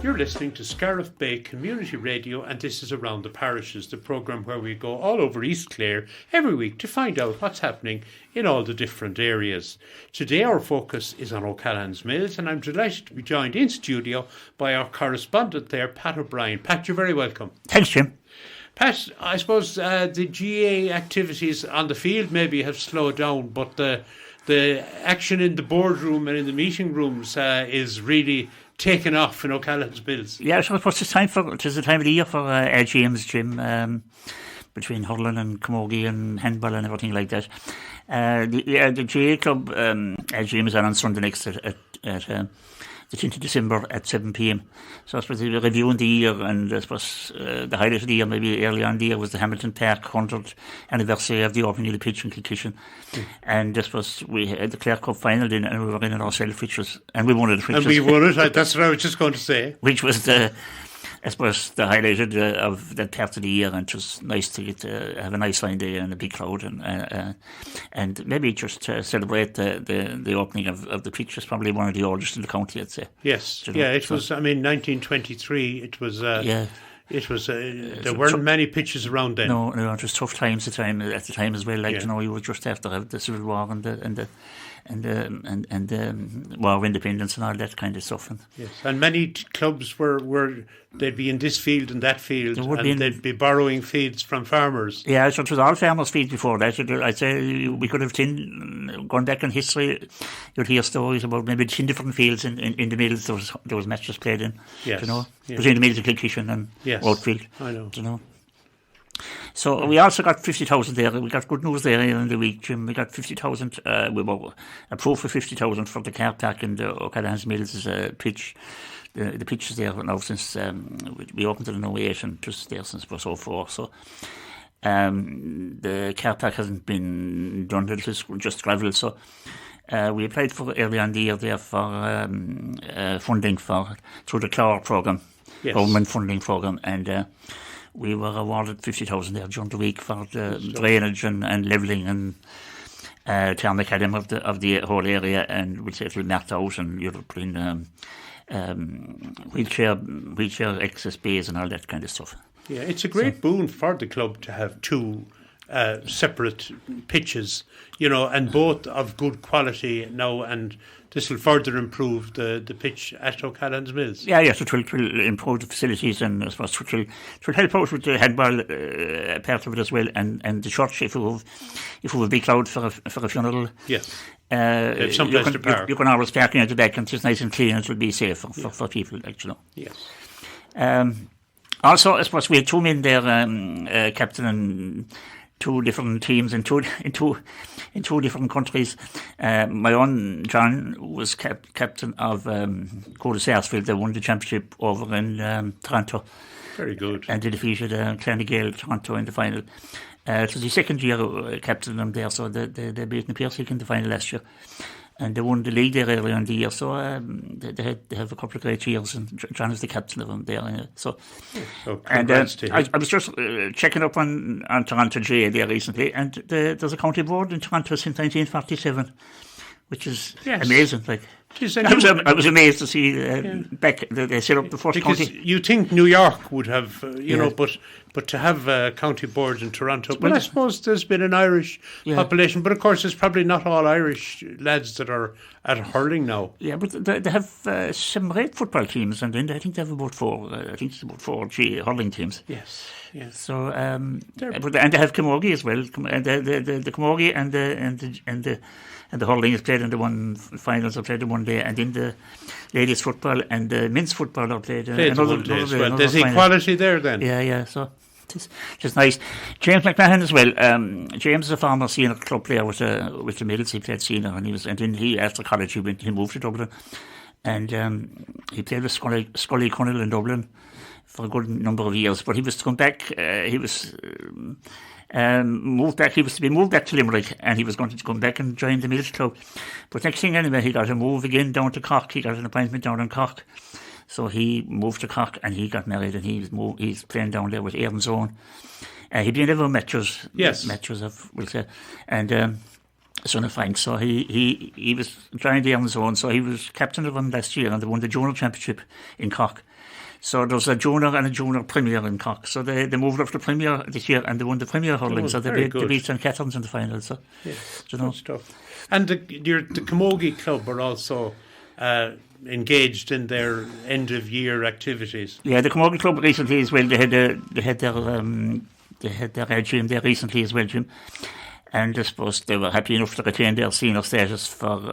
You're listening to Scariff Bay Community Radio, and this is Around the Parishes, the programme where we go all over East Clare every week to find out what's happening in all the different areas. Today our focus is on O'Callaghan's Mills, and I'm delighted to be joined in studio by our correspondent there, Pat O'Brien. Pat, you're very welcome. Thanks, Jim. Pat, I suppose the GA activities on the field maybe have slowed down, but the action in the boardroom and in the meeting rooms is really taken off in O'Callaghan's Mills. Yeah, so it's the time of the year for AGM's, Jim, between hurling and camogie and handball and everything like that. The GA club AGM is on Sunday next at the 10th of December at 7 p.m. So I suppose they were reviewing the year, and I suppose the highlight of the year, maybe early on in the year, was the Hamilton Park 100th anniversary of the opening of the pitch in Kilkishen. And I suppose we had the Clare Cup final in, and we were in it ourselves, and we won it. And we won it, that's what I was just going to say. Which was I suppose the highlight of that part of the year, and it was nice to get have a nice fine day and a big crowd, and maybe just celebrate the opening of the pitch. It's probably one of the oldest in the county, I'd say. Yes, it was. I mean, 1923. It was. It was. There weren't many pitches around then. No, it was tough times at the time as well. Like you would just have to have the Civil War and war of independence and all that kind of stuff. And many clubs they'd be in this field and that field, and they'd be borrowing fields from farmers. Yeah, so it was all farmers' fields before that. I'd say we could have gone back in history. You'd hear stories about maybe 10 different fields in the Mills. There was matches played in. Yes, between the Mills of Kilkishen and Outfield. I know. So we also got 50,000 there. We got good news there in the week, Jim. We got 50,000. We were approved for 50,000 for the car park and O'Callaghan's Mills pitch. The pitch is there now since we opened it in 08 and just there since it was 04. So the car park hasn't been done. It's just gravel. So we applied for early on the year there for funding through the CLAR programme, government funding programme, and we were awarded 50,000 there during the week for the drainage and levelling and tarmac of the whole area, and we'll say it'll marked out, and you'll put in wheelchair access bays and all that kind of stuff. Yeah, it's a great boon for the club to have two separate pitches, and both of good quality now, and this will further improve the pitch at O'Callaghan's Mills. Yes, it will improve the facilities, and I suppose it will help out with the handball part of it as well, and the church, if we have a big crowd for a funeral. Yes. Someplace to park. You can always park in at the back, and it's nice and clean, and it will be safe for people, actually. Yes. Also, I suppose we had two men there, captain and two different teams in two different countries. My own John was captain of Code of Sarsfield. They won the championship over in Toronto. Very good. And they defeated Clonagale Toronto in the final. It was the second year captain them there, so they beat the Piercy in the final last year. And they won the league there earlier in the year, so they have a couple of great years, and John is the captain of them there. I was just checking up on Toronto GA there recently, and there's a county board in Toronto since 1947, which is amazing. I was amazed to see back they set up the first county. Because you think New York would have, but to have a county board in Toronto. Well, I suppose there's been an Irish population, but of course it's probably not all Irish lads that are at hurling now. Yeah, but they have some great football teams, and I think they have about four. I think it's about 4 hurling teams. Yes. So, and they have camogie as well. The camogie and the hurling is played in the one finals are played in one day, and in the ladies football and the men's football are played another day as well. There's equality there then. Yeah. So it's just nice. James McMahon as well. James is a former senior club player with the Mills. He played senior, and then he after college he moved to Dublin, and he played with Scully Connell in Dublin for a good number of years. But he was to come back. He was moved back. He was to be moved back to Limerick, and he was going to come back and join the Mills club. But next thing anyway, he got a move again down to Cork. He got an appointment down in Cork. So he moved to Cork and he got married, and he's playing down there with Aaron's Own. He'd been ever matches of, we'll say, and son of Frank. So he was joined Aaron's Own. So he was captain of them last year, and they won the Junior Championship in Cork. So there's a junior and a junior premier in Cork. So they moved up to premier this year and they won the premier hurling. So they beat St. Catherine's in the final. So, good stuff. And the Camogie Club are also engaged in their end of year activities. Yeah, the Camogie Club recently as well. They had their AGM there recently as well, Jim. And I suppose they were happy enough to retain their senior status for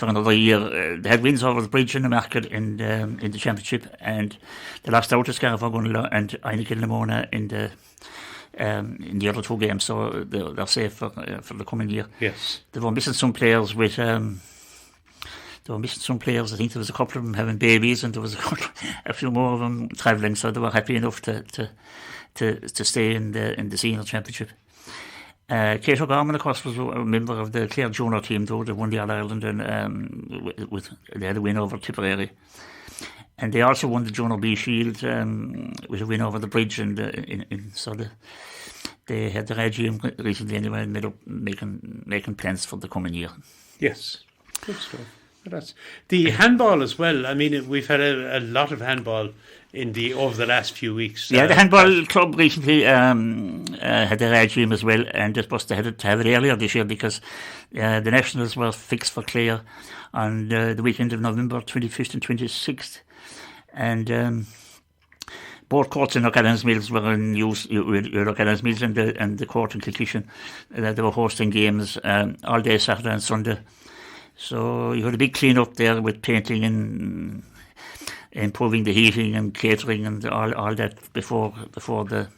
another year. They had wins over the Bridge in the Market in the championship, and they lost out to Scariff and Heineken Limona in the other two games, so they're safe for the coming year. Yes, they were missing some players with. They were missing some players. I think there was a couple of them having babies, and there was a few more of them travelling. So they were happy enough to stay in the senior championship. Kate O'Gorman, of course, was a member of the Clare Junior team, though. They won the All-Ireland and they had a win over Tipperary. And they also won the Junior B Shield with a win over the Bridge. They had their AGM recently anyway and made up making plans for the coming year. Yes, good stuff. That's the handball as well. I mean, we've had a lot of handball over the last few weeks. Yeah, the handball club recently had their AGM as well, and they're supposed to have it earlier this year because the nationals were fixed for Clare on the weekend of November 25th and 26th, and both courts in O'Callaghan's Mills were in use. O'Callaghan's Mills and the court in Kilkishen, they were hosting games all day Saturday and Sunday. So you had a big clean up there with painting and improving the heating and catering and all that before the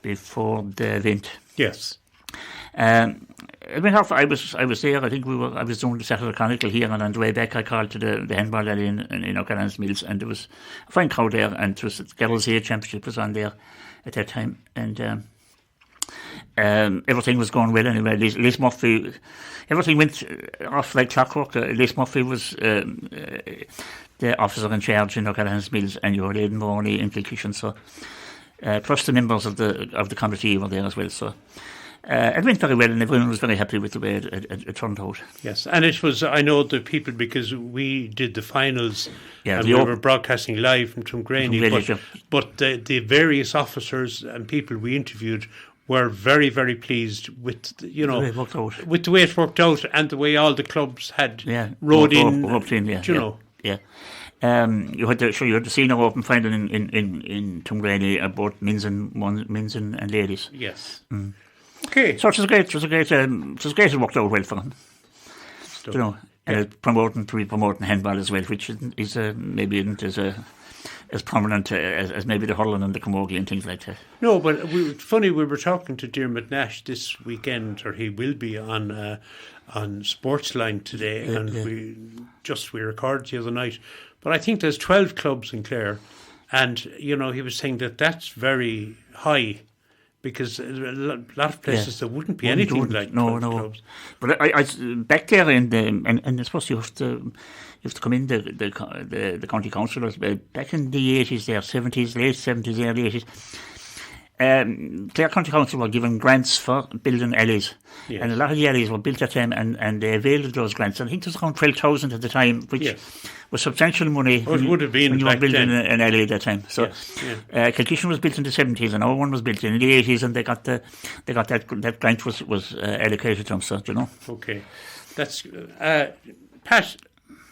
event. Yes. I was there. I think I was doing the Saturday Chronicle here, and on the way back I called to the handball alley in O'Callaghan's Mills, and there was a fine crowd there, and it was the Girls' A Championship was on there at that time, and everything was going well anyway. Liz Murphy, everything went off like clockwork. Liz Murphy was the officer in charge in O'Callaghan's Mills, and you had Aidan Moroney in Kilkishen, so plus the members of the committee were there as well. So it went very well, and everyone was very happy with the way it turned out. Yes, and it was, I know the people, because we did the finals, and we were broadcasting live from Tuamgraney, but the various officers and people we interviewed were very, very pleased with the way it worked out and the way all the clubs had rode in. Yeah. You had the senior open final in Tuamgraney, both men's and ladies. Yes. Mm. Okay. So it was great. It worked out well for them. And promoting handball as well, which is maybe isn't as prominent as maybe the hurling and the camogie and things like that. No, but it's funny, we were talking to Diarmuid Nash this weekend, or he will be on Sportsline today, and we recorded the other night. But I think there's 12 clubs in Clare, and he was saying that's very high, because a lot of places there wouldn't be anything like 12 clubs. But I back there and I suppose you have to come in the county councillors back in the 80s there, 70s, late 70s, early 80s. Clare County Council were given grants for building alleys, and a lot of the alleys were built at time, and they availed of those grants. And I think there was around 12,000 at the time, which was substantial money. It would have been when you were building then. an alley at that time. So Kilkishen was built in the 70s, and our one was built in the 80s, and they got that grant was allocated to them. So Okay, that's Pat.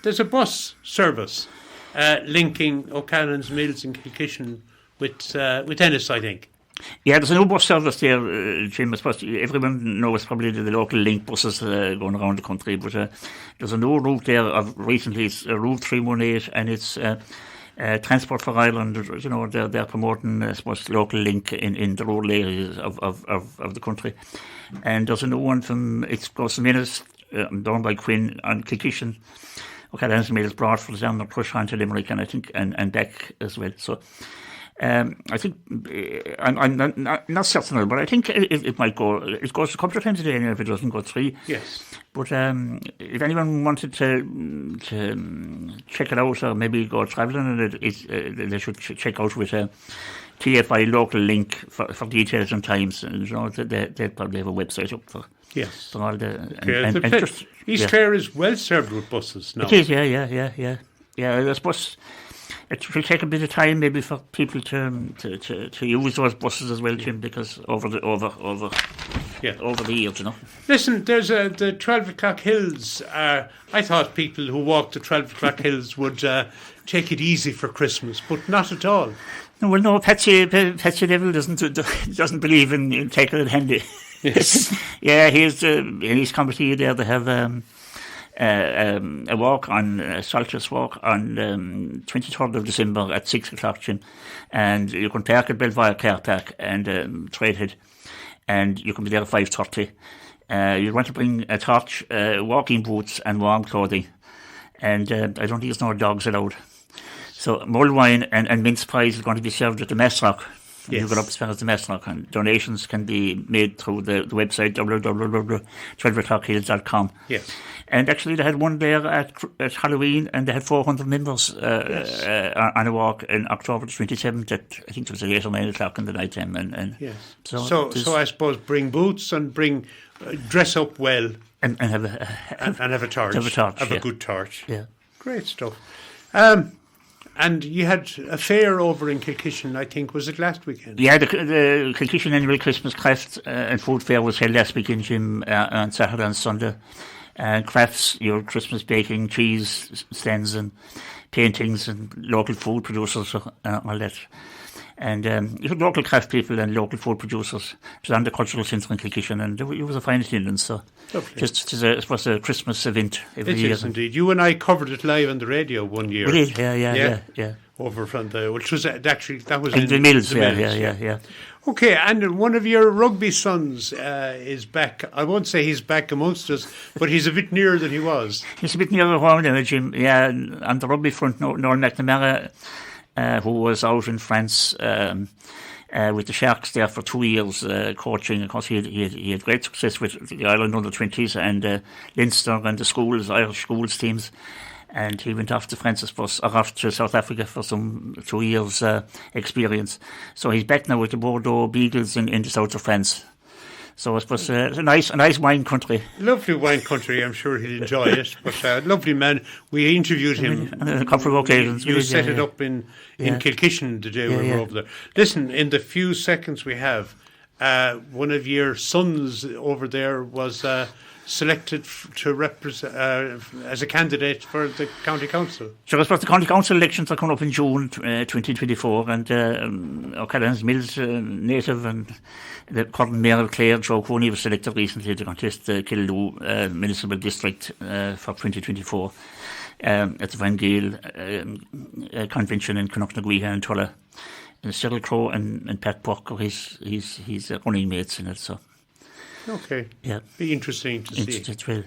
There's a bus service linking O'Callaghan's Mills and Kilkishen with Ennis, I think. Yeah, there's a new bus service there, Jim. Everyone knows probably the local link buses going around the country, but there's a new route there recently. It's Route 318, and it's Transport for Ireland. They're promoting, local link in the rural areas of the country. And there's a new one it goes from Ennis, down by Quinn, and Kilkishen. O'Callaghan's Mills, Broadford, down the push on to Limerick, and I think, and back as well. So. I think I'm not certain, but I think it might go. It goes a couple of times a day, if it doesn't go 3. Yes. But if anyone wanted to check it out, or maybe go travelling, they should check out with a TFI local link for details and times. And they probably have a website up for. Yes. For all the East Clare is well served with buses now. It is, yeah. I suppose. it will take a bit of time maybe for people to use those buses as well, Jim, because over the years, Listen, there's the 12 o'clock hills. I thought people who walk the 12 o'clock hills would take it easy for Christmas, but not at all. No, well, no, Patsy Devil doesn't believe in taking it handy. Yes. Yeah, in his committee there, they have a walk on a Solstice walk on 23rd of December at 6 o'clock, Jim, and you can park at Belvoir Car Park and Tradehead, and you can be there at 5:30. You want to bring a torch, walking boots, and warm clothing, and I don't think there's no dogs allowed. So mulled wine and mince pies is going to be served at the Massrock. Yes. You go up as far as the Massrock, and donations can be made through the website www.12o'clockhills.com. Yes. And actually, they had one there at Halloween, and they had 400 members on a walk in October 27th. I think it was at 8 or 9 o'clock in the night time. And yes. So I suppose bring boots and dress up well and have a torch. Have a good torch. Yeah. Great stuff. And you had a fair over in Kilkishen, I think, was it last weekend? Yeah, the Kilkishen Annual Christmas Craft and Food Fair was held last weekend, Jim, on Saturday and Sunday. And crafts, your Christmas baking, cheese stands and paintings and local food producers and all that. And you had local craft people and local food producers. It was on the Cultural Centre in Kilkishen, and it was a fine attendance. So it was a Christmas event every year. It is indeed. You and I covered it live on the radio one year. We did, yeah. Over from which was actually, that was in the Mills, yeah. Okay, and one of your rugby sons is back. I won't say he's back amongst us, but he's a bit nearer than he was. He's a bit nearer home now, Jim. Yeah, on the rugby front, Noel McNamara, who was out in France with the Sharks there for 2 years coaching. Of course, he had great success with the Ireland under-20s and Leinster and the Irish schools teams. And he went off to France, I suppose, or off to South Africa for some 2 years experience. So he's back now with the Bordeaux Beagles in the south of France. So I suppose it's a nice wine country. Lovely wine country, I'm sure he'll enjoy it. But lovely man. We interviewed him. On a couple of occasions. You set it up in Kilkishen the day we were over there. Listen, in the few seconds we have, one of your sons over there was selected to represent as a candidate for the county council. So I suppose the county council elections are coming up in June 2024, and O'Callaghan's Mills native and the current mayor of Clare, Joe Cooney, was selected recently to contest the Killaloe municipal district for 2024 at the Van Gael convention in Connacht-na-Gaoithe and Tulla. And Cyril Crowe and Pat Burke, he's running mates in it, so. Okay. Yeah. Be interesting to see. It will.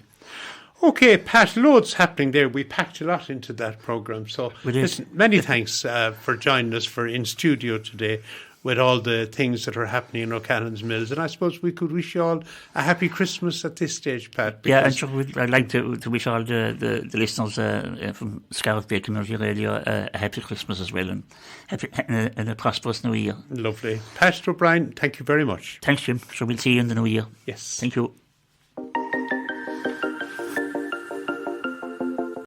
Okay, Pat, loads happening there. We packed a lot into that programme. So, listen, many thanks for joining us in studio today with all the things that are happening in O'Callaghan's Mills. And I suppose we could wish you all a happy Christmas at this stage, Pat. Yeah, and sure, I'd like to wish all the listeners from Scariff Bay Community Radio a happy Christmas as well, and a prosperous New Year. Lovely. Pat O'Brien, thank you very much. Thanks, Jim. So we'll see you in the New Year. Yes. Thank you.